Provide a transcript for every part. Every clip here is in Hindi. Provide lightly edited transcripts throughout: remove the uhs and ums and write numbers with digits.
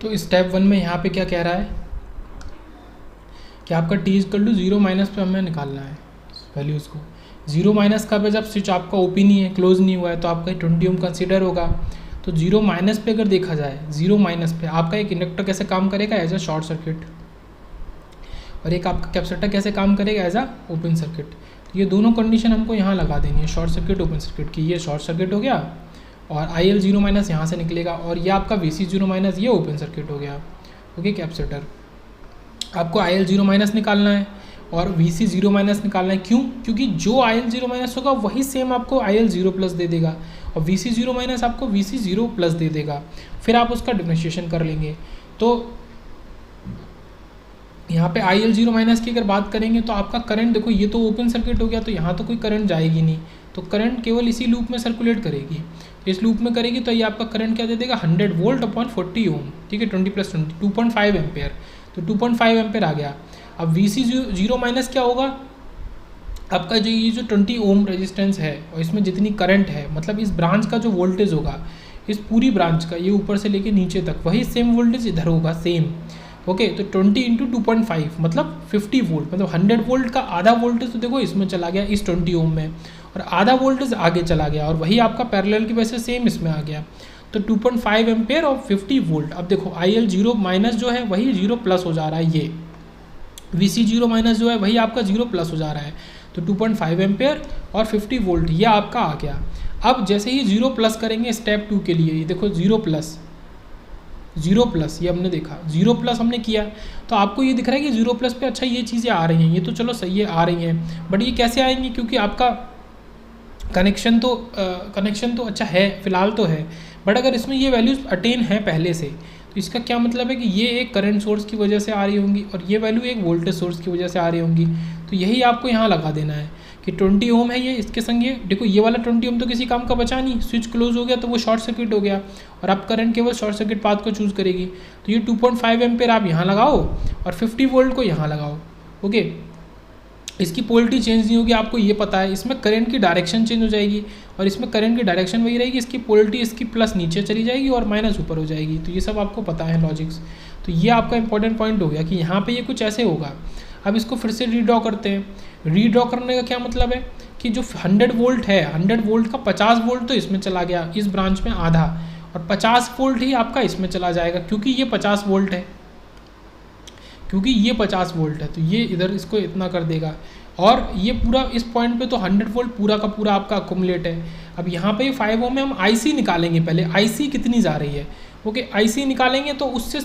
तो स्टेप 1 में यहाँ पे क्या कह रहा है कि आपका t इक्वल टू 0 माइनस पे हमें निकालना है वैल्यूज़ को। 0 माइनस का पे जब स्विच आपका ओपन नहीं है, क्लोज नहीं हुआ है, तो आपका 20 ओम कंसिडर होगा। तो 0 माइनस पे अगर देखा जाए, 0 माइनस पे आपका एक इंडक्टर कैसे काम करेगा, एज अ शॉर्ट सर्किट, और एक आपका कैपेसिटर कैसे काम करेगा, एज अ ओपन सर्किट। तो ये दोनों कंडीशन हमको यहाँ लगा देनी है, शॉर्ट सर्किट ओपन सर्किट की। ये शॉर्ट सर्किट हो गया और IL 0 माइनस यहाँ से निकलेगा, और ये आपका VC 0 माइनस ये ओपन सर्किट हो गया। ओके, कैपेसिटर आपको IL 0 माइनस निकालना है और VC 0 माइनस निकालना है। क्यों? क्योंकि जो IL 0 माइनस होगा वही सेम आपको IL 0 प्लस दे देगा, और VC 0 माइनस आपको VC 0 प्लस दे देगा। फिर आप उसका डिफरेंशिएशन कर लेंगे। तो यहाँ पे IL 0 माइनस की अगर बात करेंगे तो आपका करंट देखो, ये तो ओपन सर्किट हो गया, तो यहाँ तो कोई करंट जाएगी नहीं, तो करंट केवल इसी लूप में सर्कुलेट करेगी। इस लूप में करेगी तो ये आपका करंट क्या दे देगा, 100 वोल्ट अपॉन 40 ओम। ठीक है, 20 प्लस 20 2.5 एम्पेयर, तो 2.5 एम्पेयर आ गया। अब VC 0 माइनस क्या होगा, आपका जो ये जो 20 ओम रेजिस्टेंस है और इसमें जितनी करंट है, मतलब इस ब्रांच का जो वोल्टेज होगा, इस पूरी ब्रांच का, ये ऊपर से लेके नीचे तक वही सेम वोल्टेज इधर होगा, सेम। ओके, तो 20 इंटू 2.5 मतलब 50 वोल्ट, मतलब 100 वोल्ट का आधा वोल्टेज तो देखो इसमें चला गया इस 20 ओम में, और आधा वोल्टेज आगे चला गया, और वही आपका पैरेलल की वजह से सेम इसमें आ गया। तो 2.5 एम्पेयर और 50 वोल्ट। अब देखो IL 0 माइनस जो है वही 0 प्लस हो जा रहा है, ये VC 0 माइनस जो है वही आपका 0 प्लस हो जा रहा है। तो 2.5 एम्पेयर और 50 वोल्ट ये आपका आ गया। अब जैसे ही 0 प्लस करेंगे स्टेप 2 के लिए, ये देखो 0 प्लस ये हमने देखा, 0 प्लस हमने किया, तो आपको ये दिख रहा है कि 0 प्लस पे अच्छा ये चीज़ें आ रही हैं, ये तो चलो सही है, आ रही हैं, बट ये कैसे आएंगी, क्योंकि आपका कनेक्शन तो अच्छा है फिलहाल तो है, बट अगर इसमें ये वैल्यूज अटेन है पहले से, तो इसका क्या मतलब है कि ये एक करंट सोर्स की वजह से आ रही होंगी और ये वैल्यू एक वोल्टेज सोर्स की वजह से आ रही होंगी। तो यही आपको यहाँ लगा देना है कि 20 ओम है ये, इसके संग ये देखो, ये वाला 20 ओम तो किसी काम का बचा नहीं, स्विच क्लोज हो गया तो वो शॉर्ट सर्किट हो गया, और आप करंट केवल शॉर्ट सर्किट पाथ को चूज़ करेगी। तो ये 2.5 एम्पेयर आप यहाँ लगाओ और 50 वोल्ट को यहाँ लगाओ। ओके, इसकी पोलरिटी चेंज नहीं होगी, आपको ये पता है। इसमें करंट की डायरेक्शन चेंज हो जाएगी और इसमें करंट की डायरेक्शन वही रहेगी, इसकी पोलरिटी इसकी प्लस नीचे चली जाएगी और माइनस ऊपर हो जाएगी। तो ये सब आपको पता है लॉजिक्स। तो ये आपका इंपॉर्टेंट पॉइंट हो गया कि यहाँ पे ये कुछ ऐसे होगा। अब इसको फिर से रीड्रॉ करते हैं। रीड्रॉ करने का क्या मतलब है कि जो 100 वोल्ट है, 100 वोल्ट का 50 वोल्ट तो इसमें चला गया, इस ब्रांच में आधा, और 50 वोल्ट ही आपका इसमें चला जाएगा, क्योंकि ये 50 वोल्ट है, तो ये इधर इसको इतना कर देगा। और ये पूरा इस पॉइंट पे तो 100 वोल्ट पूरा का पूरा आपका अकुमुलेट है। अब यहाँ पे 5 ओम में हम IC निकालेंगे, पहले IC कितनी जा रही है। ओके, IC निकालेंगे तो उससे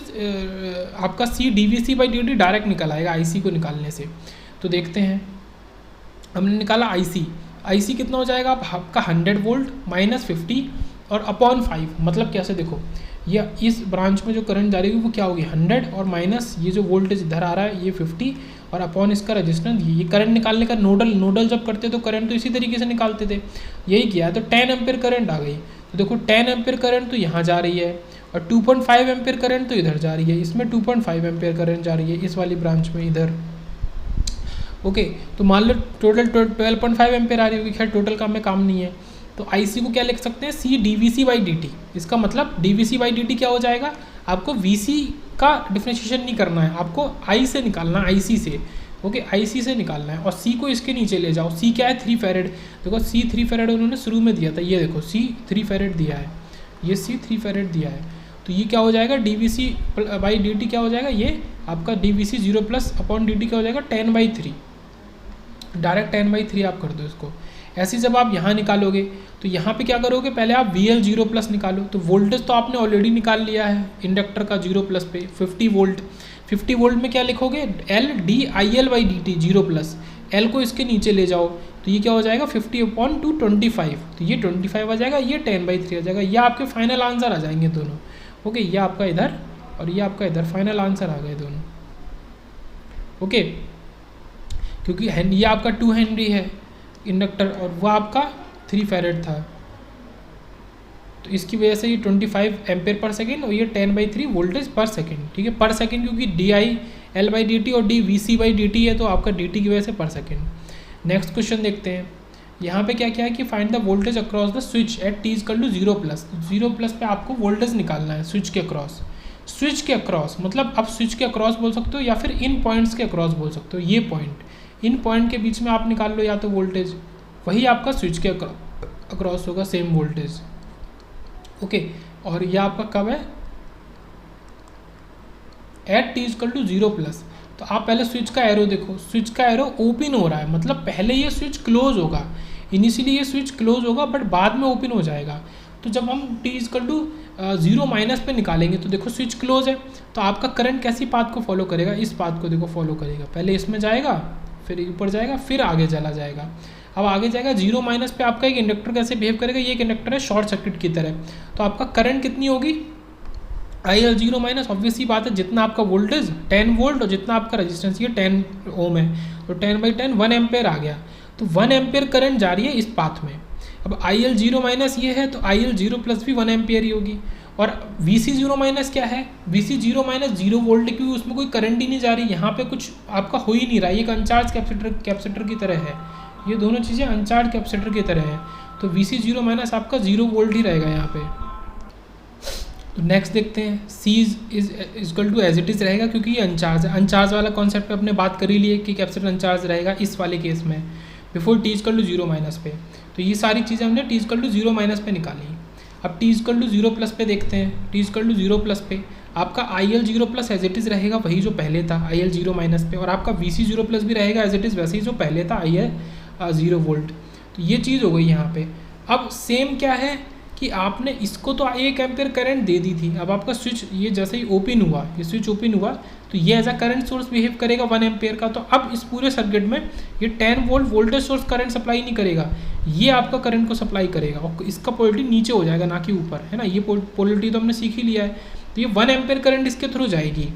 आपका C dVC/dt डायरेक्ट निकल आएगा IC को निकालने से। तो देखते हैं, हमने निकाला IC कितना हो जाएगा आपका 100 वोल्ट माइनस 50 और अपॉन 5, मतलब कैसे देखो, या इस ब्रांच में जो करंट जा रही है वो क्या होगी 100 और माइनस ये जो वोल्टेज इधर आ रहा है ये 50 और अपॉन इसका रेजिस्टेंस। ये करंट निकालने का नोडल जब करते तो करंट तो इसी तरीके से निकालते थे, यही किया है। तो 10 एम्पेयर करंट आ गई, तो देखो 10 एम्पेयर करंट तो यहाँ जा रही है और 2.5 एम्पेयर करंट तो इधर जा रही है, इसमें 2.5 एम्पेयर करंट जा रही है इस वाली ब्रांच में इधर। ओके, तो मान लो टोटल 12.5 एम्पेयर आ रही होगी, खैर टोटल का में काम नहीं है। तो IC को क्या लिख सकते हैं, C dVC/dt। इसका मतलब dVC/dt क्या हो जाएगा, आपको VC का डिफरेंशिएशन नहीं करना है, आपको I से निकालना है, IC से। ओके, IC से निकालना है और C को इसके नीचे ले जाओ। C क्या है 3 फैरेड, देखो C 3 फैरेड उन्होंने शुरू में दिया था, ये देखो C 3 फैरेड दिया है, ये C 3 फैरेड दिया है। तो ये क्या हो जाएगा dVC/dt क्या हो जाएगा, ये आपका dVC 0 प्लस अपॉन dt क्या हो जाएगा 10/3, डायरेक्ट 10/3 आप कर दो इसको। ऐसे जब आप यहाँ निकालोगे तो यहाँ पे क्या करोगे, पहले आप VL 0 प्लस निकालो। तो वोल्टेज तो आपने ऑलरेडी निकाल लिया है इंडक्टर का 0 प्लस पे 50 वोल्ट। 50 वोल्ट में क्या लिखोगे, L dIL/dt 0 प्लस, L को इसके नीचे ले जाओ तो ये क्या हो जाएगा 50/225, तो ये 25 आ जाएगा, ये 10/3 आ जाएगा। ये आपके फाइनल आंसर आ जाएंगे दोनों। ओके, ये आपका इधर और ये आपका इधर फाइनल आंसर आ गए दोनों। ओके, क्योंकि ये आपका 2 हेनरी है इंडक्टर और वह आपका 3 फैरेड था, तो इसकी वजह से ये 25 एम्पेयर पर सेकेंड और ये 10/3 वोल्टेज पर सेकेंड। ठीक है, पर सेकेंड क्योंकि dIL/dt और dVC/dt है, तो आपका dt की वजह से पर सेकेंड। नेक्स्ट क्वेश्चन देखते हैं। यहाँ पे क्या क्या है कि find the voltage across the switch at t = 0 plus. 0 plus पे आपको वोल्टेज निकालना है स्विच के अक्रॉस। स्विच के अक्रॉस, मतलब आप स्विच के अक्रॉस बोल सकते हो या फिर इन पॉइंट्स के अक्रॉस बोल सकते हो। ये पॉइंट, इन पॉइंट के बीच में आप निकाल लो या तो वोल्टेज, वही आपका स्विच के अक्रॉस होगा, सेम वोल्टेज। ओके, और यह आपका कब है, एट टी इक्वल टू 0+। तो आप पहले स्विच का एरो देखो, स्विच का एरो ओपन हो रहा है, मतलब पहले ये स्विच क्लोज होगा, इनिशियली ये स्विच क्लोज होगा बट बाद में ओपन हो जाएगा। तो जब हम टी इक्वल टू 0- पे निकालेंगे तो देखो स्विच क्लोज है, तो आपका करंट कैसी पाथ को फॉलो करेगा, इस पाथ को देखो फॉलो करेगा, पहले इसमें जाएगा, फिर ऊपर जाएगा, फिर आगे चला जाएगा। अब आगे जाएगा 0- पे, आपका एक इंडक्टर कैसे बिहेव करेगा, ये एक इंडक्टर है शॉर्ट सर्किट की तरह, तो आपका करंट कितनी होगी, IL0-, ऑब्वियस ही बात है, जितना आपका वोल्टेज 10 वोल्ट और जितना आपका रेजिस्टेंस ये 10 ओम है, तो 10/10 1 एम्पेयर आ गया। तो 1 एम्पेयर करंट जा रही है इस पाथ में। अब IL0- ये है तो IL0+ भी 1 एम्पेयर ही होगी। और VC0- क्या है, VC0- 0 वोल्ट, क्योंकि उसमें कोई करंट ही नहीं जा रही, यहाँ पे कुछ आपका हो ही नहीं रहा है, ये एक अनचार्ज कैपेसिटर की तरह है, ये दोनों चीज़ें अनचार्ज कैपेसिटर की तरह हैं, तो VC0- आपका 0 वोल्ट ही रहेगा यहाँ पे। तो नेक्स्ट देखते हैं, C is equal to as it is रहेगा, क्योंकि ये अनचार्ज है। अनचार्ज वाला कॉन्सेप्ट पे अपने बात कर ही लिए कि कैपेसिटर अनचार्ज रहेगा इस वाले केस में, बिफोर टी इक्वल टू 0- पे। तो ये सारी चीज़ें हमने टी इक्वल टू 0- पे निकाली। अब टी इक्वल टू 0+ पे देखते हैं, टी इक्वल टू 0+ पे आपका IL0+ एज इट इज़ रहेगा, वही जो पहले था IL0- पे, और आपका VC0+ भी रहेगा एज इट इज़, वैसे ही जो पहले था IL0 वोल्ट। तो ये चीज़ हो गई यहाँ पे। अब सेम क्या है कि आपने इसको तो 1 एम्पेयर करंट दे दी थी, अब आपका स्विच ये जैसे ही ओपन हुआ, ये स्विच ओपन हुआ तो ये as a current source behave करेगा 1 एम्पेयर का। तो अब इस पूरे सर्किट में ये 10 volt voltage source current supply नहीं करेगा, ये आपका करंट को सप्लाई करेगा, और इसका पोलरिटी नीचे हो जाएगा ना कि ऊपर, है ना, ये पोलरिटी तो हमने सीख ही लिया है। तो ये 1 एम्पेयर करंट इसके थ्रू जाएगी।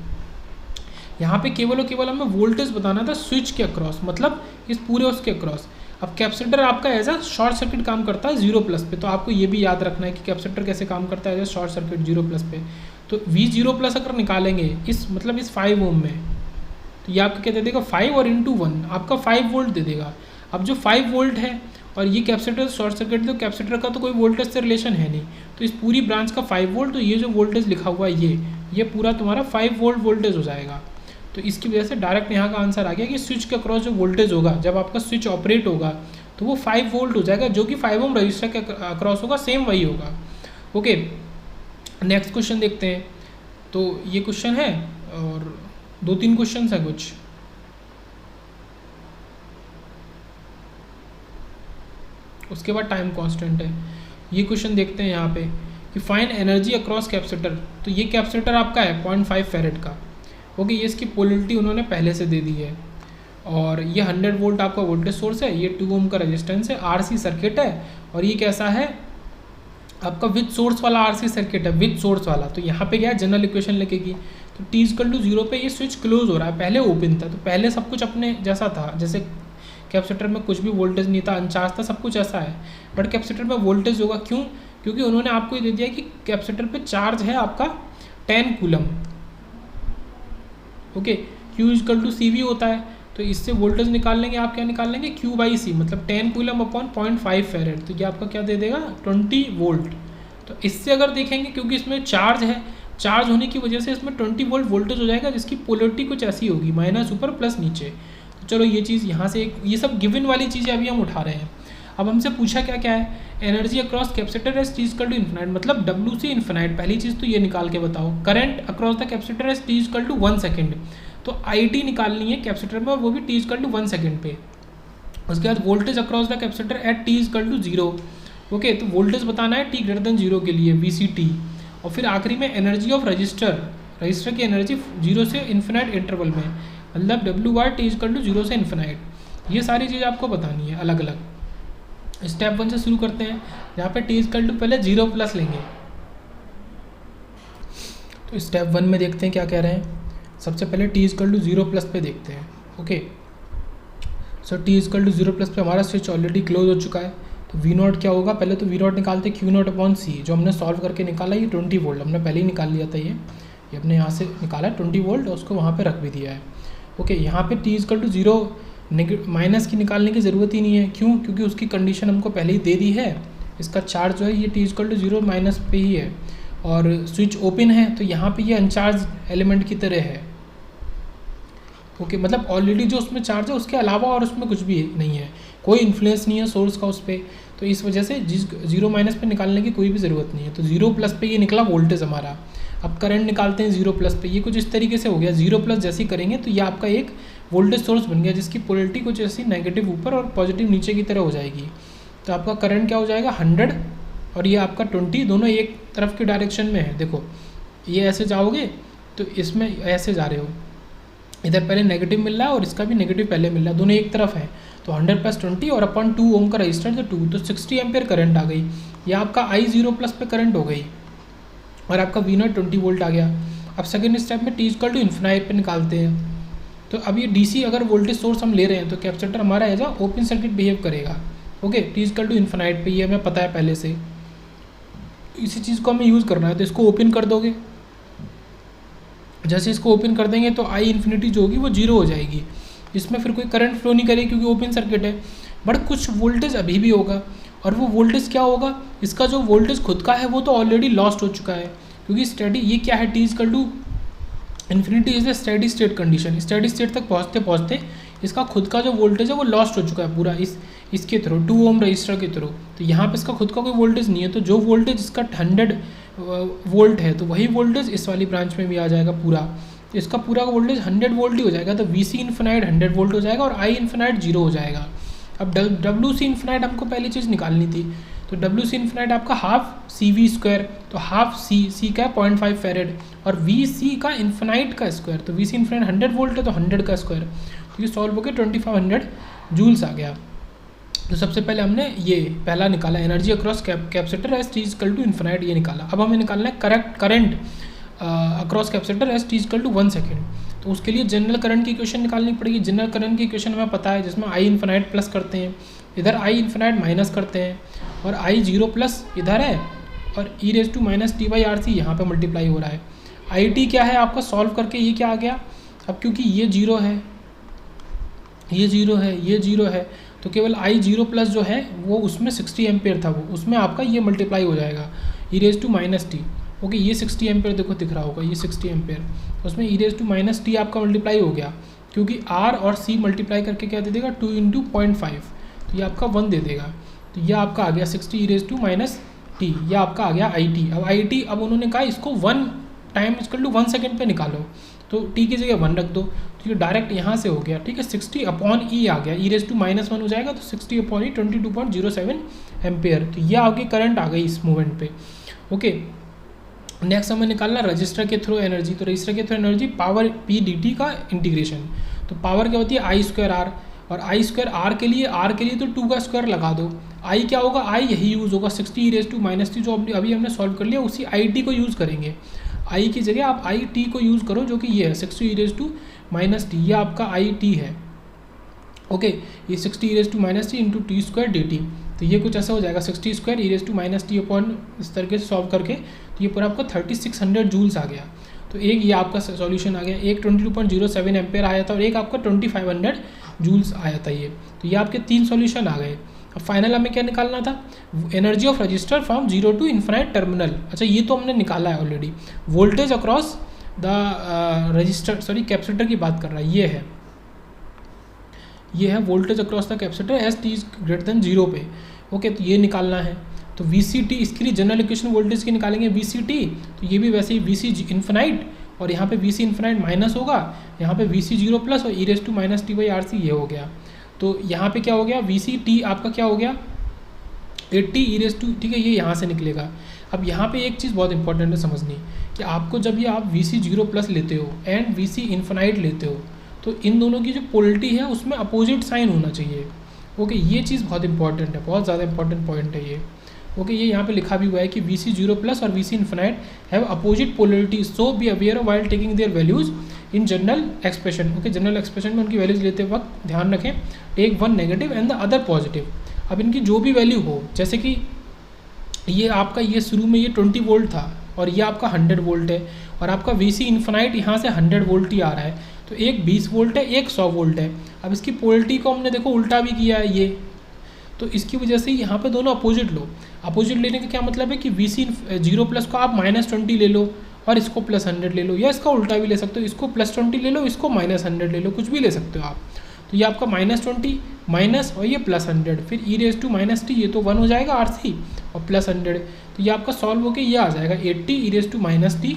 यहाँ पे केवल और केवल हमें वोल्टेज बताना था स्विच के अक्रॉस, मतलब इस पूरे उसके अक्रॉस। अब कैपेसिटर आपका एज अ शॉर्ट सर्किट काम करता है 0+ पे, तो आपको ये भी याद रखना है कि कैपेसिटर कैसे काम करता है एज अ शॉर्ट सर्किट 0+ पे। तो V0+ अगर निकालेंगे इस मतलब इस 5 ओम में, तो ये आपका क्या दे देगा 5 और इंटू 1 आपका 5 वोल्ट दे देगा। अब जो 5 वोल्ट है और ये कैपेसिटर शॉर्ट सर्किट, तो कैपेसिटर का तो कोई वोल्टेज से रिलेशन है नहीं, तो इस पूरी ब्रांच का 5 वोल्ट, तो ये जो वोल्टेज लिखा हुआ है ये पूरा तुम्हारा 5 वोल्ट वोल्टेज हो जाएगा। तो इसकी वजह से डायरेक्ट यहाँ का आंसर आ गया कि स्विच के अक्रॉस जो वोल्टेज होगा जब आपका स्विच ऑपरेट होगा तो वो 5 वोल्ट हो जाएगा, जो कि 5 ओम रजिस्टर के अक्रॉस होगा, सेम वही होगा। ओके, नेक्स्ट क्वेश्चन देखते हैं। तो ये क्वेश्चन है और 2-3 क्वेश्चन है कुछ। उसके बाद टाइम कांस्टेंट है। ये क्वेश्चन देखते हैं यहाँ पे कि फाइंड एनर्जी अक्रॉस कैपेसिटर। तो ये कैपेसिटर आपका है 0.5 फैरेड का। ओके, ये इसकी पोलरिटी उन्होंने पहले से दे दी है, और ये 100 वोल्ट आपका वोल्टेज सोर्स है, ये 2 ओम का रेजिस्टेंस है, RC सर्किट है, और ये कैसा है आपका विद सोर्स वाला RC सर्किट है, विद सोर्स वाला। तो यहाँ पे क्या है, जनरल इक्वेशन लिखेगी। तो T = 0 पे ये स्विच क्लोज हो रहा है, पहले ओपन था, तो पहले सब कुछ अपने जैसा था, जैसे कैपेसिटर में कुछ भी वोल्टेज नहीं था, अनचार्ज था, सब कुछ ऐसा है। बट कैपेसिटर में वोल्टेज होगा, क्यों, क्योंकि उन्होंने आपको ये दे दिया कि कैपेसिटर पे चार्ज है आपका 10 कूलम। ओके, Q = CV होता है, तो इससे वोल्टेज निकाल लेंगे, आप क्या निकाल लेंगे Q/C, मतलब 10 कूलम अपॉन 0.5 फैरेड, तो ये आपका क्या दे देगा 20 वोल्ट। तो इससे अगर देखेंगे, क्योंकि इसमें चार्ज है, चार्ज होने की वजह से इसमें 20 वोल्ट वोल्टेज हो जाएगा, जिसकी पोलरिटी कुछ ऐसी होगी, माइनस ऊपर प्लस नीचे। तो चलो ये चीज़ यहाँ से ये सब गिवन वाली चीज़ें अभी हम उठा रहे हैं। अब हमसे पूछा क्या क्या है, energy across capacitor as T = infinite, मतलब W से इन्फिनाइट, पहली चीज़ तो ये निकाल के बताओ। Current across the capacitor as T = 1 second, तो IT निकालनी है कैपेसिटर में, और वो भी T = 1 सेकेंड पे। उसके बाद voltage across the capacitor eight T = 0। Okay, तो वोल्टेज बताना है T > 0 के लिए, VCT। और फिर आखिरी में एनर्जी ऑफ रजिस्टर की एनर्जी 0 से इन्फिनाइट इंटरवल में, मतलब WR T = 0 से इन्फिनाइट। ये सारी चीज़ आपको बतानी है अलग अलग। स्टेप 1 से शुरू करते हैं, यहाँ पे T = पहले 0+ लेंगे। तो स्टेप 1 में देखते हैं क्या कह रहे हैं। सबसे पहले T = 0+ पे देखते हैं। ओके, सो T = 0+ पे हमारा स्विच ऑलरेडी क्लोज हो चुका है, तो V0 क्या होगा, पहले तो V0 निकालते हैं Q0/C, जो हमने सॉल्व करके निकाला, ये 20 वोल्ट हमने पहले ही निकाल लिया था, ये हमने यहाँ से निकाला है 20 वोल्ट, और उसको वहाँ पे रख भी दिया है। ओके, यहाँ पे T = 0 माइनस की निकालने की ज़रूरत ही नहीं है, क्यों, क्योंकि उसकी कंडीशन हमको पहले ही दे दी है, इसका चार्ज जो है ये T = 0 माइनस पे ही है। और स्विच ओपन है तो यहाँ पे ये अनचार्ज एलिमेंट की तरह है। ओके, मतलब ऑलरेडी जो उसमें चार्ज है उसके अलावा और उसमें कुछ भी नहीं है, कोई इन्फ्लुएंस नहीं है सोर्स का उस पर। तो इस वजह से जीरो माइनस पे निकालने की कोई भी ज़रूरत नहीं है। तो जीरो प्लस पे ये निकला वोल्टेज हमारा। अब करंट निकालते हैं जीरो प्लस पे, ये कुछ इस तरीके से हो गया। जीरो प्लस जैसे ही करेंगे तो ये आपका एक वोल्टेज सोर्स बन गया जिसकी पोलरिटी कुछ ऐसी नेगेटिव ऊपर और पॉजिटिव नीचे की तरह हो जाएगी। तो आपका करंट क्या हो जाएगा 100 और ये आपका 20, दोनों एक तरफ की डायरेक्शन में है। देखो ये ऐसे जाओगे तो इसमें ऐसे जा रहे हो, इधर पहले नेगेटिव मिल रहा है और इसका भी नेगेटिव पहले मिल रहा है, दोनों एक तरफ है। तो 100 + 20 और अपन 2 ओम का रजिस्टर तो 2, तो 60 एम्पेयर करंट आ गई। या आपका I0 प्लस पे करंट हो गई और आपका V0 20 वोल्ट आ गया। अब सेकेंड स्टेप में t इन्फिनाइट पे निकालते हैं। तो अब ये DC अगर वोल्टेज सोर्स हम ले रहे हैं तो कैपेसिटर हमारा as a open circuit behave करेगा। ओके, t इन्फिनाइट पे, ये हमें पता है पहले से, इसी चीज़ को हमें यूज़ करना है। तो इसको ओपन कर दोगे, जैसे इसको ओपन कर देंगे तो I इन्फिनिटी जो होगी वो 0 हो जाएगी। इसमें फिर कोई करंट फ्लो नहीं करेगी क्योंकि ओपन सर्किट है। बट कुछ वोल्टेज अभी भी होगा, और वो वोल्टेज क्या होगा, इसका जो वोल्टेज खुद का है वो तो ऑलरेडी लॉस्ट हो चुका है। क्योंकि स्टेडी, ये क्या है, t infinity is a steady state condition. Steady state तक पहुँचते पहुँचते इसका खुद का जो वोल्टेज है वो लॉस्ट हो चुका है पूरा इसके थ्रू, 2 ओम रजिस्टर के थ्रू। तो यहाँ पे इसका खुद का कोई वोल्टेज नहीं है। तो जो वोल्टेज इसका 100 वोल्ट है तो वही वोल्टेज इस वाली ब्रांच में भी आ जाएगा पूरा। तो इसका पूरा वोल्टेज 100 वोल्ट ही हो जाएगा। तो VC इन्फिनाइट 100 वोल्ट हो जाएगा और I इन्फिनाइट 0 हो जाएगा। अब WC इन्फिनाइट हमको पहली चीज़ निकालनी थी। तो WC इन्फिनाइट आपका हाफ CV², तो हाफ C का 0.5 फेरेड और VC का इन्फिनाइट का स्क्वायर। तो VC इन्फिनाइट 100 वोल्ट है तो 100 का स्क्वायर, तो ये सॉल्व होकर 2500 जूल्स आ गया। तो सबसे पहले हमने ये पहला निकाला, energy across capacitor as t infinite, ये निकाला। अब हमें निकालना है current across capacitor as t 1 second. तो उसके लिए जनरल करंट की इक्वेशन निकालनी पड़ेगी। जनरल करंट की इक्वेशन हमें पता है, जिसमें I इन्फिनाइट प्लस करते हैं, इधर I इन्फिनाइट माइनस करते हैं, और I0 प्लस इधर है और e−t/RC यहाँ पे मल्टीप्लाई हो रहा है। IT क्या है आपका, सॉल्व करके ये क्या आ गया। अब क्योंकि ये 0 है, ये 0 है, ये 0 है, तो केवल I0 प्लस जो है वो उसमें 60 एम्पेयर था, वो उसमें आपका ये मल्टीप्लाई हो जाएगा e−t। ओके, ये 60 एम्पेयर देखो दिख रहा होगा, ये 60 एम्पेयर, उसमें e−t आपका मल्टीप्लाई हो गया, क्योंकि R और C मल्टीप्लाई करके क्या दे देगा 2 × 0.5, तो ये आपका 1 दे देगा। तो ये आपका आ गया 60 e−t, यह आपका आ गया IT। अब IT, अब उन्होंने कहा इसको 1 टाइम 1 सेकेंड पे निकालो, तो t की जगह 1 रख दो, तो ये डायरेक्ट यहाँ से हो गया। ठीक है, 60/E आ गया, e−1 हो जाएगा, तो 60/E 22.07 एम्पेयर। तो ये आपकी करंट आ गई इस मूवमेंट पे। ओके, नेक्स्ट हमें निकालना रजिस्टर के थ्रू एनर्जी। तो रजिस्टर के through energy power P dt का इंटीग्रेशन। तो पावर क्या होती है I²R, और I²R के लिए तो 2 का स्क्वायर लगा दो। I क्या होगा, I यही यूज़ होगा 60 e−t जो अभी हमने सॉल्व कर लिया, उसी IT को यूज़ करेंगे। I की जगह आप IT को यूज़ करो, जो कि ये है 60 e−t, ये आपका IT है। ओके, ये 60 e−t इंटू t² dt, तो ये कुछ ऐसा हो जाएगा 60² e−t अपॉन इस तरीके से सॉल्व करके, तो ये पूरा आपका 3600 जूल्स आ गया। तो एक ये आपका सॉल्यूशन आ गया, एक 22.07 एम्पेयर आया था और एक आपका 2500 जूल्स आया था ये। तो ये आपके 3 सॉल्यूशन आ गए। अब फाइनल हमें क्या निकालना था, energy of resistor from 0 to infinite terminal. अच्छा, ये तो हमने निकाला है already. Voltage across the resistor, sorry capacitor की बात कर रहा है, ये है voltage across the capacitor as t > 0 पे। ओके, तो ये निकालना है। तो VCT, इसके लिए जनरल इक्वेशन वोल्टेज की निकालेंगे VCT, तो ये भी वैसे ही VC इन्फिनाइट, और यहाँ पे VC इन्फिनाइट माइनस होगा, यहाँ पे VC 0 प्लस और e−t/RC ये हो गया। तो यहाँ पे क्या हो गया, VCT आपका क्या हो गया 80 e−, ठीक है, ये यहाँ से निकलेगा। अब यहाँ पे एक चीज़ बहुत इंपॉर्टेंट है समझनी, कि आपको जब ये आप VC 0 प्लस लेते हो एंड VC इन्फिनाइट लेते हो, तो इन दोनों की जो पोलरिटी है उसमें अपोजिट साइन होना चाहिए। ओके, ये चीज़ बहुत इंपॉर्टेंट है, बहुत ज़्यादा इंपॉर्टेंट पॉइंट है ये। ओके, ये यहाँ पे लिखा भी हुआ है कि VC 0 प्लस और VC इन्फिनाइट have opposite polarity, so be aware while taking their values in general expression. Okay, general expression में उनकी वैल्यूज लेते वक्त ध्यान रखें, take one negative and the other positive. अब इनकी जो भी वैल्यू हो, जैसे कि ये आपका ये शुरू में ये 20 वोल्ट था और ये आपका 100 वोल्ट है, और आपका VC इन्फिनाइट यहाँ से 100 वोल्ट ही आ रहा है, तो एक 20 वोल्ट है, एक 100 वोल्ट है। अब इसकी पोलरिटी को हमने देखो उल्टा भी किया है ये, तो इसकी वजह से यहाँ पे दोनों अपोजिट लो। अपोजिट लेने का क्या मतलब है कि VC 0 प्लस को आप -20 ले लो और इसको +100 ले लो, या इसका उल्टा भी ले सकते हो, इसको +20 ले लो, इसको -100 ले लो, कुछ भी ले सकते हो आप। तो ये आपका -20 माइनस और ये +100, फिर e⁻t, ये तो 1 हो जाएगा RC और +100, तो ये आपका सॉल्व होकर ये आ जाएगा 80 e⁻t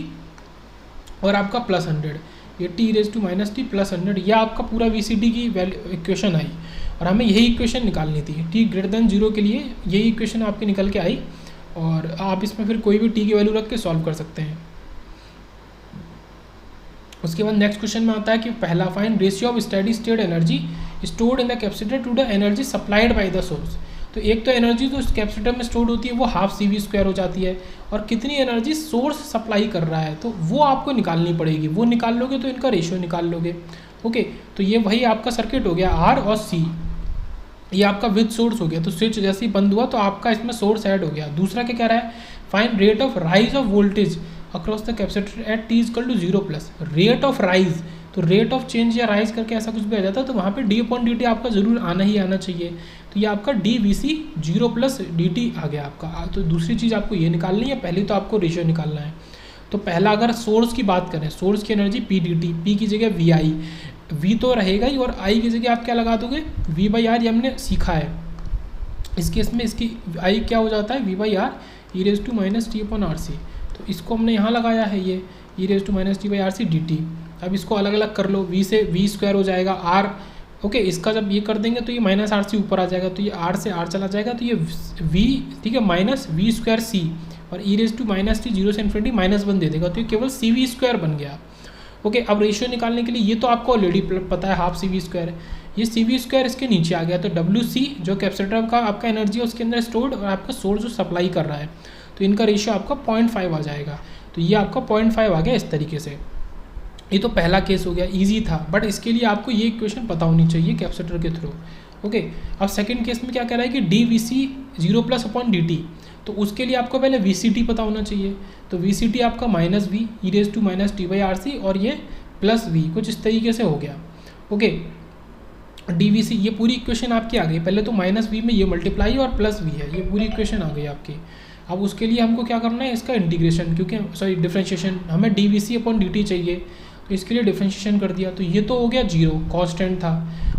और आपका +100, 80 e⁻t +100, यह आपका पूरा VCT की इक्वेशन आई और हमें यही इक्वेशन निकालनी थी। t>0 के लिए यही इक्वेशन आपके निकल के आई और आप इसमें फिर कोई भी t की वैल्यू रख के सॉल्व कर सकते हैं। उसके बाद नेक्स्ट क्वेश्चन में आता है कि पहला, find ratio of steady state energy stored in the capacitor to the energy supplied by the source. तो एक तो एनर्जी जो कैपेसिटर में स्टोर्ड होती है वो ½ CV² हो जाती है, और कितनी एनर्जी सोर्स सप्लाई कर रहा है तो वो आपको निकालनी पड़ेगी। वो निकाल लोगे तो इनका रेशियो निकाल लोगे। ओके, तो ये वही आपका सर्किट हो गया R और C, ये आपका विद सोर्स हो गया। तो स्विच जैसे ही बंद हुआ तो आपका इसमें सोर्स ऐड हो गया। दूसरा क्या कह रहा है, find rate of rise of voltage across the capacitor eight t=0+। Rate of rise, तो रेट ऑफ चेंज या राइज करके ऐसा कुछ भी आ जाता है, तो वहाँ पे d/dt आपका जरूर आना ही आना चाहिए। तो ये आपका dVC 0+dt आ गया आपका। तो दूसरी चीज़ आपको ये निकालनी है, पहले तो आपको रेशियो निकालना है। तो पहला अगर सोर्स की बात करें, सोर्स की एनर्जी P/dt, P की जगह VI, V तो रहेगा ही, और I की जगह आप क्या लगा दोगे, V/R, ये हमने सीखा है। इस केस में इसकी I क्या हो जाता है, V/R e⁻t/RC। तो इसको हमने यहाँ लगाया है, ये e⁻t/RC dt। अब इसको अलग अलग कर लो, V से V² हो जाएगा R। ओके, इसका जब ये कर देंगे तो ये -RC ऊपर आ जाएगा, तो ये R से R चला जाएगा, तो ये V, ठीक है, -V²C, और e⁻t 0 से ∞ -1 दे देगा, तो ये केवल CV² बन गया। ओके, अब रेशियो निकालने के लिए ये तो आपको ऑलरेडी पता है ½ CV², ये CV² इसके नीचे आ गया, तो WC जो कैपेसिटर का आपका एनर्जी है उसके अंदर स्टोर्ड, और आपका सोर्स जो सप्लाई कर रहा है, तो इनका रेशियो आपका 0.5 आ जाएगा। तो ये आपका 0.5 आ गया इस तरीके से। ये तो पहला केस हो गया, इजी था, बट इसके लिए आपको ये इक्वेशन पता होनी चाहिए कैपेसिटर के थ्रू। ओके, अब सेकंड केस में क्या कह रहा है कि dVC 0+/dt, तो उसके लिए आपको पहले VCT पता होना चाहिए। तो VCT आपका -V e⁻t/RC और ये +V, कुछ इस तरीके से हो गया। ओके, dVC, ये पूरी इक्वेशन आपकी आ गई। पहले तो -V में ये मल्टीप्लाई और +V है, ये पूरी इक्वेशन आ गई आपकी। अब उसके लिए हमको क्या करना है, इसका इंटीग्रेशन, क्योंकि सॉरी डिफ्रेंशिएशन, हमें dVC/dt चाहिए, तो इसके लिए डिफ्रेंशिएशन कर दिया। तो ये तो हो गया 0, कांस्टेंट था,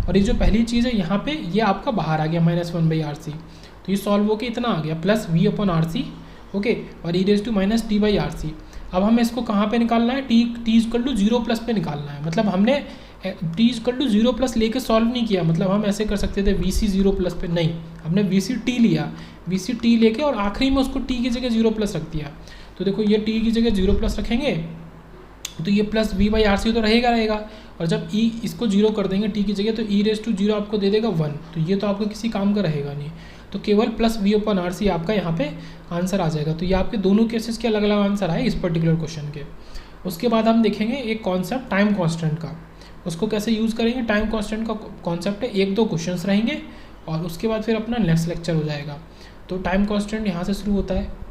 और ये जो पहली चीज़ है यहाँ पे ये आपका बाहर आ गया -1/RC, तो ये सॉल्व होकर इतना आ गया +V/RC। ओके, और e⁻t/RC। अब हमें इसको कहाँ पे निकालना है, t=0+ पे निकालना है। मतलब हमने t=0+ लेके सॉल्व नहीं किया, मतलब हम ऐसे कर सकते थे VC 0+ पे, नहीं, हमने VCT लिया, VCT लेके और आखिरी में उसको t की जगह 0+ रख दिया। तो देखो ये t की जगह 0+ रखेंगे तो ये +V/RC तो रहेगा, और जब e इसको 0 कर देंगे t की जगह, तो e⁻0 आपको दे देगा 1, तो ये तो आपको किसी काम का रहेगा नहीं, तो केवल +V/RC आपका यहाँ पे आंसर आ जाएगा। तो ये आपके दोनों केसेस के अलग अलग आंसर आए इस पर्टिकुलर क्वेश्चन के। उसके बाद हम देखेंगे एक कॉन्सेप्ट टाइम कॉन्स्टेंट का, उसको कैसे यूज़ करेंगे। टाइम कॉन्स्टेंट का कॉन्सेप्ट है, 1-2 क्वेश्चंस रहेंगे और उसके बाद फिर अपना नेक्स्ट लेक्चर हो जाएगा। तो टाइम कॉन्स्टेंट यहाँ से शुरू होता है।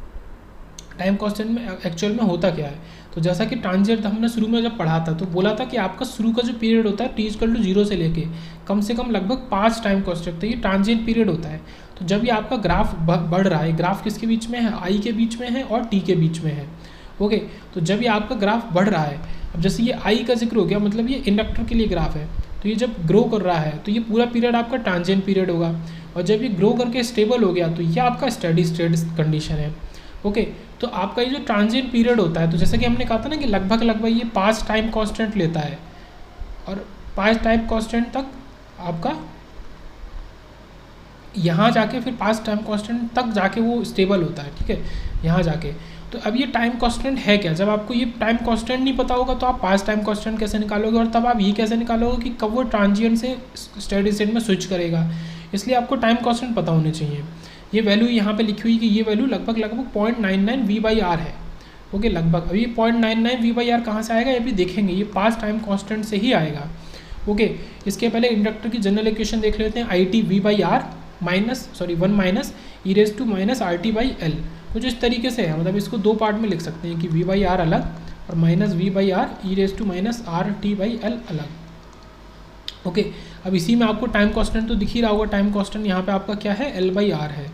टाइम कॉन्स्टेंट में एक्चुअल में होता क्या है, तो जैसा कि ट्रांजिएंट हमने शुरू में जब पढ़ा था तो बोला था कि आपका शुरू का जो पीरियड होता है t=0 से लेके कम से कम लगभग 5 टाइम कॉन्स्टेंट, तो ये ट्रांजिएंट पीरियड होता है। तो जब ये आपका ग्राफ बढ़ रहा है, ग्राफ किसके बीच में है, I के बीच में है और T के बीच में है। ओके, तो जब ये आपका ग्राफ बढ़ रहा है, अब जैसे ये I का जिक्र हो गया, मतलब ये इंडक्टर के लिए ग्राफ है, तो ये जब ग्रो कर रहा है तो ये पूरा पीरियड आपका ट्रांजिएंट पीरियड होगा, और जब ये ग्रो करके स्टेबल हो गया तो ये आपका स्टेडी स्टेट कंडीशन है। ओके, तो आपका ये जो ट्रांजिएंट पीरियड होता है, तो जैसे कि हमने कहा था ना कि लगभग ये 5 टाइम कांस्टेंट लेता है, और 5 टाइम कांस्टेंट तक आपका यहाँ जाके फिर 5 टाइम कांस्टेंट तक जाके वो स्टेबल होता है, ठीक है, यहाँ जाके। तो अब ये टाइम कांस्टेंट है क्या, जब आपको ये टाइम कांस्टेंट नहीं पता होगा तो आप 5 टाइम कांस्टेंट कैसे निकालोगे, और तब आप ये कैसे निकालोगे कि कब वो ट्रांजिएंट से स्टेडी स्टेट में स्विच करेगा। इसलिए आपको टाइम कांस्टेंट पता होने चाहिए। ये वैल्यू यहाँ पे लिखी हुई कि ये वैल्यू लगभग 0.99 V/R है। ओके, लगभग। अभी 0.99 V/R कहाँ से आएगा ये भी देखेंगे, ये 5 टाइम कांस्टेंट से ही आएगा। ओके, इसके पहले इंडक्टर की जनरल इक्वेशन देख लेते हैं। IT V/R 1 - e⁻RT/L, कुछ इस तरीके से है, मतलब इसको 2 पार्ट में लिख सकते हैं कि V/R अलग और -V/R e⁻RT/L अलग। ओके, अब इसी में आपको टाइम कांस्टेंट तो दिख ही रहा होगा, टाइम कांस्टेंट यहाँ पे आपका क्या है, L/R है।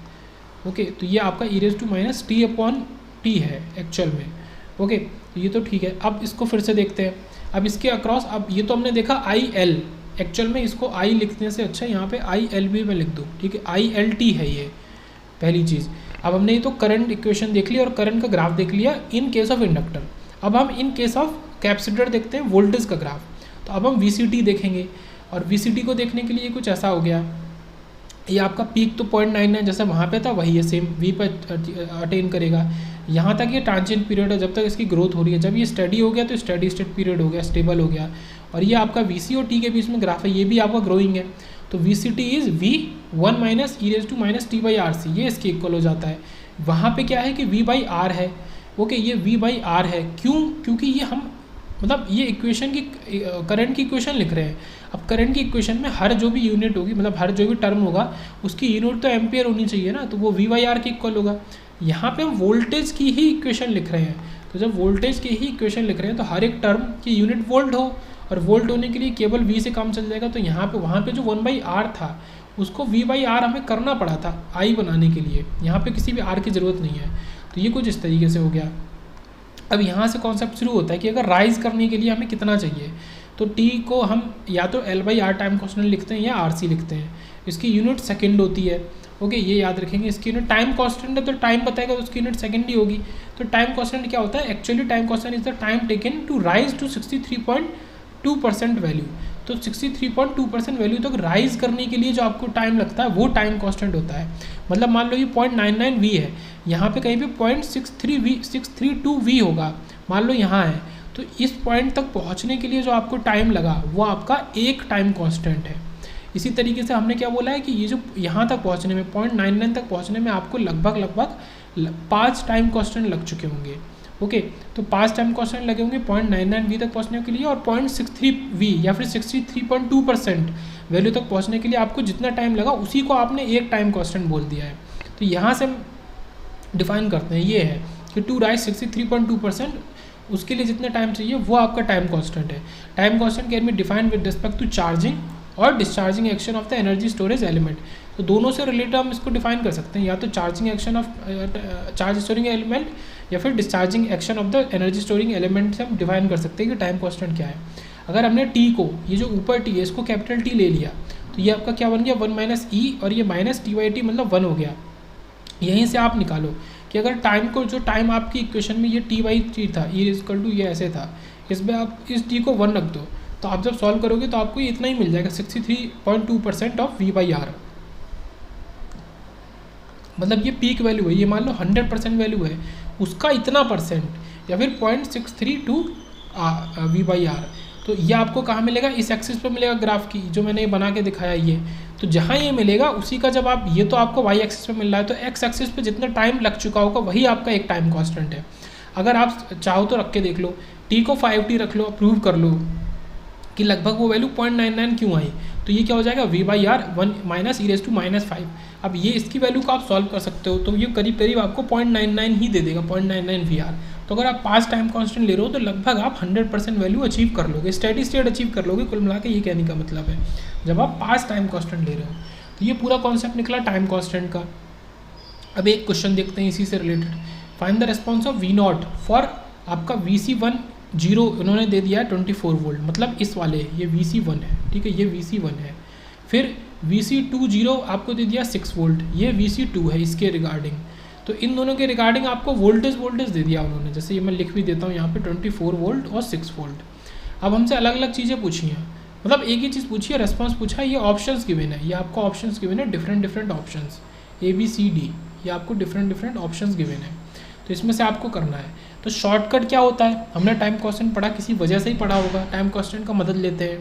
ओके, तो ये आपका e⁻t/t है एक्चुअल में। ओके, तो ये तो ठीक है। अब इसको फिर से देखते हैं, अब इसके अक्रॉस, अब ये तो हमने देखा IL, एक्चुअल में इसको I लिखने से अच्छा यहाँ पे IL भी मैं लिख दूँ, ठीक है, ILT है ये पहली चीज़। अब हमने ये तो करंट इक्वेशन देख लिया और करंट का ग्राफ देख लिया इन केस ऑफ इंडक्टर। अब हम इन केस ऑफ कैपेसिटर देखते हैं वोल्टेज का ग्राफ। तो अब हम VCT देखेंगे, और VCT को देखने के लिए कुछ ऐसा हो गया, ये आपका पीक तो 0.99 जैसा वहाँ पे था वही है, सेम V पर अटेन करेगा। यहाँ तक ये ट्रांजिएंट पीरियड है जब तक इसकी ग्रोथ हो रही है, जब ये स्टडी हो गया तो स्टडी स्टेट पीरियड हो गया, स्टेबल हो गया। और ये आपका VC और T के बीच में ग्राफ है, ये भी आपका ग्रोइंग है। तो VCT इज़ V1 e⁻t/RC, ये इसके इक्वल हो जाता है। वहाँ पे क्या है कि V/R है। ओके, ये V/R है, क्यों? क्योंकि ये हम मतलब ये इक्वेशन की करंट की इक्वेशन लिख रहे हैं। अब करंट की इक्वेशन में हर जो भी यूनिट होगी, मतलब हर जो भी टर्म होगा उसकी यूनिट तो एम्पियर होनी चाहिए ना, तो वो V/R के इक्वल होगा। यहाँ पे हम वोल्टेज की ही इक्वेशन लिख रहे हैं, तो जब वोल्टेज की ही इक्वेशन लिख रहे हैं तो हर एक टर्म की यूनिट वोल्ट हो, और वोल्ट होने के लिए केवल V से काम चल जाएगा। तो यहाँ पे वहाँ पे जो 1/R था उसको V/R हमें करना पड़ा था I बनाने के लिए, यहाँ पे किसी भी R की ज़रूरत नहीं है। तो ये कुछ इस तरीके से हो गया। अब यहाँ से कॉन्सेप्ट शुरू होता है कि अगर राइज करने के लिए हमें कितना चाहिए, तो T को हम या तो L/R टाइम कांस्टेंट लिखते हैं या RC लिखते हैं। इसकी यूनिट सेकंड होती है। ओके, ये याद रखेंगे। इसकी यूनिट टाइम कांस्टेंट है तो टाइम बताएगा तो उसकी यूनिट सेकंड ही होगी। तो टाइम कांस्टेंट क्या होता है? Actually time constant is the time taken to rise to 63.2% value. तो 63.2% वैल्यू तक राइज करने के लिए जो आपको टाइम लगता है वो टाइम कांस्टेंट होता है। मतलब मान लो ये 0.99 V है, यहाँ पे कहीं पे 0.632 V होगा, मान लो यहाँ है, तो इस पॉइंट तक पहुँचने के लिए जो आपको टाइम लगा वो आपका एक टाइम कांस्टेंट है। इसी तरीके से हमने क्या बोला है कि ये जो यहाँ तक पहुँचने में 0.99 तक पहुँचने में आपको लगभग 5 टाइम कांस्टेंट लग चुके होंगे। ओके, तो 5 टाइम कांस्टेंट लगे होंगे 0.99 V तक पहुँचने के लिए, और 0.63 V या फिर 63.2% वैल्यू तक पहुँचने के लिए आपको जितना टाइम लगा उसी को आपने एक टाइम कांस्टेंट बोल दिया है। तो यहाँ से हम डिफाइन करते हैं, ये है कि टू राइज 63.2%, उसके लिए जितना टाइम चाहिए वो आपका टाइम कांस्टेंट है। Time constant can be defined with respect to charging और discharging action of the energy storage element. तो दोनों से रिलेटेड हम इसको डिफाइन कर सकते हैं, या तो charging action of charge storing element या फिर discharging action of the energy storing element से हम डिफाइन कर सकते हैं कि टाइम कांस्टेंट क्या है। अगर हमने टी को, ये जो ऊपर टी है इसको कैपिटल टी ले लिया, तो ये आपका क्या बन गया 1 - e, और ये -t/t मतलब 1 हो गया। यहीं से आप निकालो कि अगर टाइम को, जो टाइम आपकी इक्वेशन में ये t/t था, e= ये ऐसे था, इसमें आप इस t को 1 रख दो, तो आप जब सॉल्व करोगे तो आपको इतना ही मिल जाएगा 63.2% ऑफ V/R। मतलब ये पीक वैल्यू है, ये मान लो 100% वैल्यू है, उसका इतना परसेंट, या फिर 0.632 V/R। तो ये आपको कहाँ मिलेगा? इस एक्सिस पे मिलेगा ग्राफ की, जो मैंने बना के दिखाया ये। तो जहाँ ये मिलेगा उसी का, जब आप, ये तो आपको वाई एक्सिस पे मिल रहा है, तो एक्स एक्सिस पे जितना टाइम लग चुका होगा वही आपका एक टाइम कांस्टेंट है। अगर आप चाहो तो रख के देख लो, टी को 5t रख लो, प्रूव कर लो कि लगभग वो वैल्यू 0.99 क्यों आई। तो ये क्या हो जाएगा V/R 1 - e⁻⁵ अब ये इसकी वैल्यू को आप सॉल्व कर सकते हो, तो ये करीब करीब आपको 0.99 ही दे देगा, 0.99 VR। तो अगर आप 5 टाइम कांस्टेंट ले रहे हो तो लगभग आप 100% वैल्यू अचीव कर लोगे, स्टेडी स्टेट अचीव कर लोगे। कुल मिला के ये कहने का मतलब है, जब आप 5 टाइम कांस्टेंट ले रहे हो। तो ये पूरा कॉन्सेप्ट निकला टाइम कांस्टेंट का। अब एक क्वेश्चन देखते हैं इसी से related. Find the response of V0 for आपका VC1 0 उन्होंने दे दिया है 24 वोल्ट, मतलब इस वाले, ये VC1 है, ठीक है, ये VC1 है। फिर VC2 0 आपको दे दिया 6 वोल्ट, ये VC2 है इसके रिगार्डिंग। तो इन दोनों के रिगार्डिंग आपको वोल्टेज दे दिया उन्होंने, जैसे ये मैं लिख भी देता हूँ यहाँ पे 24 वोल्ट और 6 वोल्ट। अब हमसे अलग अलग चीज़ें पूछी हैं, मतलब एक ही चीज़ पूछी है, रेस्पॉन्स पूछा है, ये ऑप्शंस गिवन है, ये आपको ऑप्शंस गिवन है, डिफरेंट ऑप्शंस ABCD, ये आपको डिफरेंट ऑप्शंस गिवन है। तो इसमें से आपको करना है। तो शॉर्टकट क्या होता है? हमने टाइम कांस्टेंट पढ़ा, किसी वजह से ही पढ़ा होगा, टाइम कांस्टेंट का मदद लेते हैं।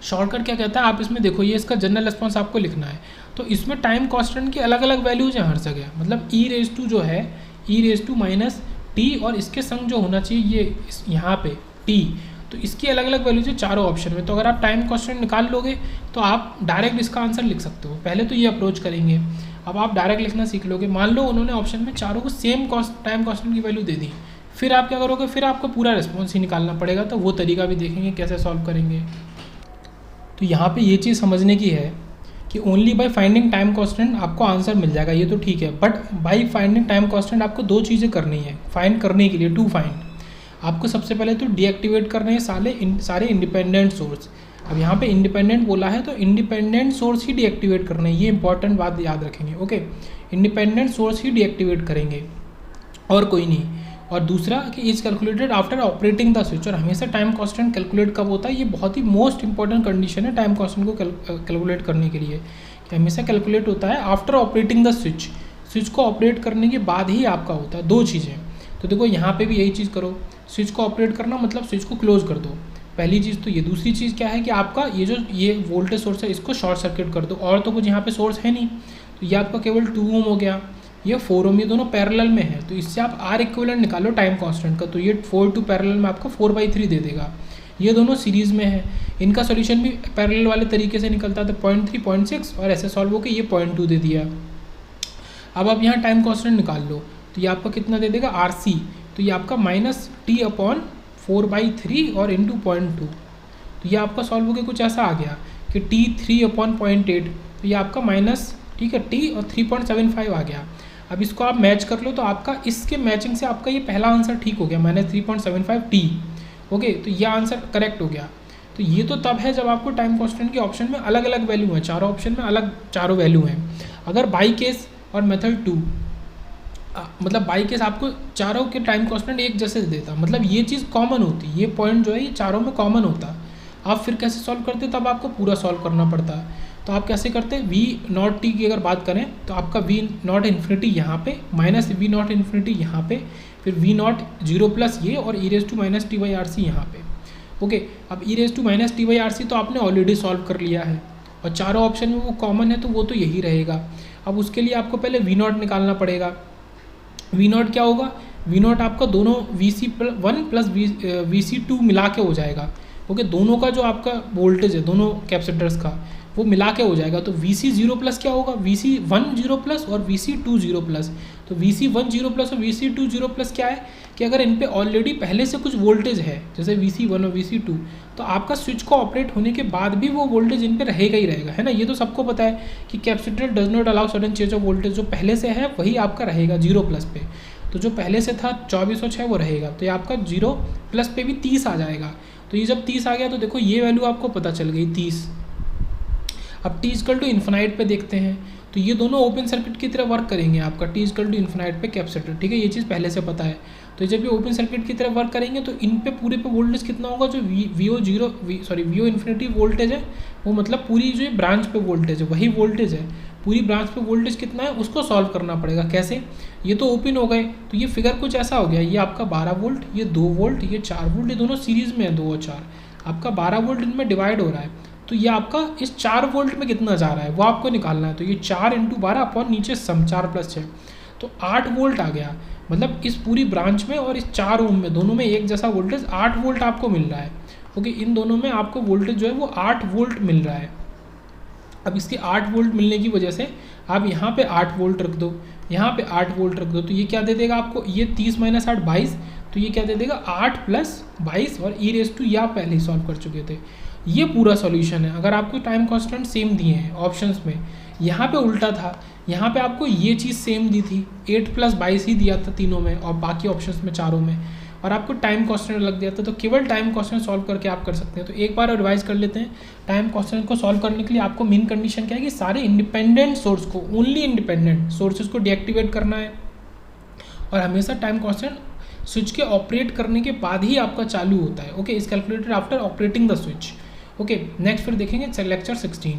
शॉर्टकट क्या कहता है, आप इसमें देखो, ये इसका जनरल रिस्पॉन्स आपको लिखना है। तो इसमें टाइम कांस्टेंट की अलग अलग वैल्यूज हैं हर जगह, मतलब e⁻² जो है e⁻t, और इसके संग जो होना चाहिए ये यहाँ पे t, तो इसकी अलग अलग वैल्यूज है चारों ऑप्शन में। तो अगर आप टाइम कांस्टेंट निकाल लोगे तो आप डायरेक्ट इसका आंसर लिख सकते हो। पहले तो ये अप्रोच करेंगे, अब आप डायरेक्ट लिखना सीख लोगे। मान लो उन्होंने ऑप्शन में चारों को सेम टाइम कांस्टेंट की वैल्यू दे दी, फिर आप क्या करोगे? फिर आपको पूरा रिस्पॉन्स ही निकालना पड़ेगा। तो वो तरीका भी देखेंगे कैसे सॉल्व करेंगे। तो यहाँ पे ये चीज़ समझने की है कि only by finding time constant आपको आंसर मिल जाएगा, ये तो ठीक है, but by finding time constant आपको दो चीज़ें करनी है फाइंड करने के लिए, टू फाइंड। आपको सबसे पहले तो डीएक्टिवेट करने हैं सारे इंडिपेंडेंट सोर्स। अब यहाँ पे इंडिपेंडेंट बोला है तो इंडिपेंडेंट सोर्स ही डीएक्टिवेट करने हैं, ये इंपॉर्टेंट बात याद रखेंगे। ओके, इंडिपेंडेंट सोर्स ही डीएक्टिवेट करेंगे और कोई नहीं। और दूसरा कि is calculated after operating the switch, और हमेशा टाइम कांस्टेंट कैलकुलेट कब होता है, ये बहुत ही मोस्ट इंपॉर्टेंट कंडीशन है टाइम कांस्टेंट को कैलकुलेट करने के लिए, कि हमेशा कैलकुलेट होता है after operating the switch, switch को ऑपरेट करने के बाद ही आपका होता है। दो चीज़ें, तो देखो यहाँ पे भी यही चीज़ करो, स्विच को ऑपरेट करना मतलब स्विच को क्लोज कर दो, पहली चीज़ तो ये। दूसरी चीज़ क्या है कि आपका ये वोल्टेज सोर्स है इसको शॉर्ट सर्किट कर दो, और तो कुछ यहाँ पे सोर्स है नहीं, तो ये आपका केवल 2 ओम हो गया, ये 4 ओम, ये दोनों पैरेलल में है, तो इससे आप आर इक्विवेलेंट निकालो टाइम कांस्टेंट का, तो ये 4 टू पैरेलल में आपको 4/3 दे देगा। ये दोनों सीरीज़ में है, इनका सोल्यूशन भी पैरेलल वाले तरीके से निकलता था, 0.3 0.6 और ऐसे सॉल्व होकर ये 0.2 दे दिया। अब आप यहाँ टाइम कांस्टेंट निकाल लो, तो ये आपका कितना दे देगा RC, तो ये आपका -T/4/3 और इंटू 0.2, तो ये आपका सॉल्व होकर कुछ ऐसा आ गया कि T3/0.8, तो ये आपका माइनस, ठीक है, T और 3.75 आ गया। अब इसको आप मैच कर लो, तो आपका इसके मैचिंग से आपका ये पहला आंसर ठीक हो गया, -3.75 T। ओके, तो ये आंसर करेक्ट हो गया। तो ये तो तब है जब आपको टाइम कांस्टेंट के ऑप्शन में अलग अलग वैल्यू है, चारों ऑप्शन में अलग चारों वैल्यू हैं। अगर बाई केस और मेथड 2, मतलब बाई केस आपको चारों के टाइम कांस्टेंट एक जैसे देता, मतलब ये चीज़ कॉमन होती, ये पॉइंट जो है ये चारों में कॉमन होता, आप फिर कैसे सॉल्व करते, तब आपको पूरा सॉल्व करना पड़ता। तो आप कैसे करते हैं, V0t की अगर बात करें तो आपका V0 इन्फिनिटी यहाँ पे, माइनस V0 इन्फिनिटी यहाँ पे, फिर V0 0+ ये और e⁻t/RC यहाँ पे। ओके, अब e⁻t/RC तो आपने ऑलरेडी सॉल्व कर लिया है, और चारों ऑप्शन में वो कॉमन है तो वो तो यही रहेगा। अब उसके लिए आपको पहले V0 निकालना पड़ेगा। V0 क्या होगा, V0 आपका दोनों VC1 प्लस VC2 मिला के हो जाएगा। ओके, दोनों का जो आपका वोल्टेज है दोनों कैपेसिटर्स का वो मिला के हो जाएगा। तो VC0+ क्या होगा, VC1 0+ और VC2 0+। तो VC1 0+ और VC2 0+ क्या है कि अगर इन पे ऑलरेडी पहले से कुछ वोल्टेज है, जैसे VC1 और VC2, तो आपका स्विच को ऑपरेट होने के बाद भी वो वोल्टेज इन पे रहेगा ही रहेगा, है ना। ये तो सबको पता है कि capacitor does not allow sudden change of voltage, जो पहले से है वही आपका रहेगा 0+ पे। तो जो पहले से था 2406 वो रहेगा, तो ये आपका 0+ पे भी 30 आ जाएगा। तो ये जब 30 आ गया तो देखो ये वैल्यू आपको पता चल गई 30। अब T= इन्फिनाइट पे देखते हैं, तो ये दोनों ओपन सर्किट की तरह वर्क करेंगे आपका T= इन्फिनाइट पे कैपेसिटर, ठीक है, ये चीज़ पहले से पता है। तो जब ये ओपन सर्किट की तरह वर्क करेंगे तो इन पे पूरे पे वोल्टेज कितना होगा, जो VO इन्फिनिटी वोल्टेज है वो, मतलब पूरी जो ब्रांच पे वोल्टेज है वही वोल्टेज है, पूरी ब्रांच पे वोल्टेज कितना है उसको सॉल्व करना पड़ेगा। कैसे, ये तो ओपन हो गए, तो ये फिगर कुछ ऐसा हो गया, ये आपका 12 वोल्ट, ये 2 वोल्ट, ये 4 वोल्ट, ये दोनों सीरीज़ में है 2 और 4, आपका 12 वोल्ट इनमें डिवाइड हो रहा है। तो ये आपका इस 4 वोल्ट में कितना जा रहा है वो आपको निकालना है। तो ये 4 × 12 अपॉन नीचे सम 4 + 6, तो 8 वोल्ट आ गया। मतलब इस पूरी ब्रांच में और इस 4 ओम में दोनों में एक जैसा वोल्टेज 8 वोल्ट आपको मिल रहा है। ओके, इन दोनों में आपको वोल्टेज जो है वो 8 वोल्ट मिल रहा है। अब इसके 8 वोल्ट मिलने की वजह से आप यहाँ पे 8 वोल्ट रख दो, यहाँ पे 8 वोल्ट रख दो, तो ये क्या दे देगा आपको, ये 30 - 8 22, तो ये क्या दे देगा 8 + 22 और e⁻, आप पहले ही सॉल्व कर चुके थे। ये पूरा सॉल्यूशन है। अगर आपको टाइम कांस्टेंट सेम दिए हैं ऑप्शंस में, यहाँ पे उल्टा था, यहाँ पे आपको ये चीज़ सेम दी थी, 8 + 22 ही दिया था तीनों में और बाकी ऑप्शंस में चारों में, और आपको टाइम कांस्टेंट अलग दिया था, तो केवल टाइम कांस्टेंट सॉल्व करके आप कर सकते हैं। तो एक बार रिवाइज कर लेते हैं। टाइम कांस्टेंट को सॉल्व करने के लिए आपको मेन कंडीशन क्या है कि सारे इंडिपेंडेंट सोर्स को, ओनली इंडिपेंडेंट सोर्सेज को डीएक्टिवेट करना है, और हमेशा टाइम कांस्टेंट स्विच के ऑपरेट करने के बाद ही आपका चालू होता है। Okay, is calculated after operating the switch. Okay, next फिर देखेंगे लेक्चर 16।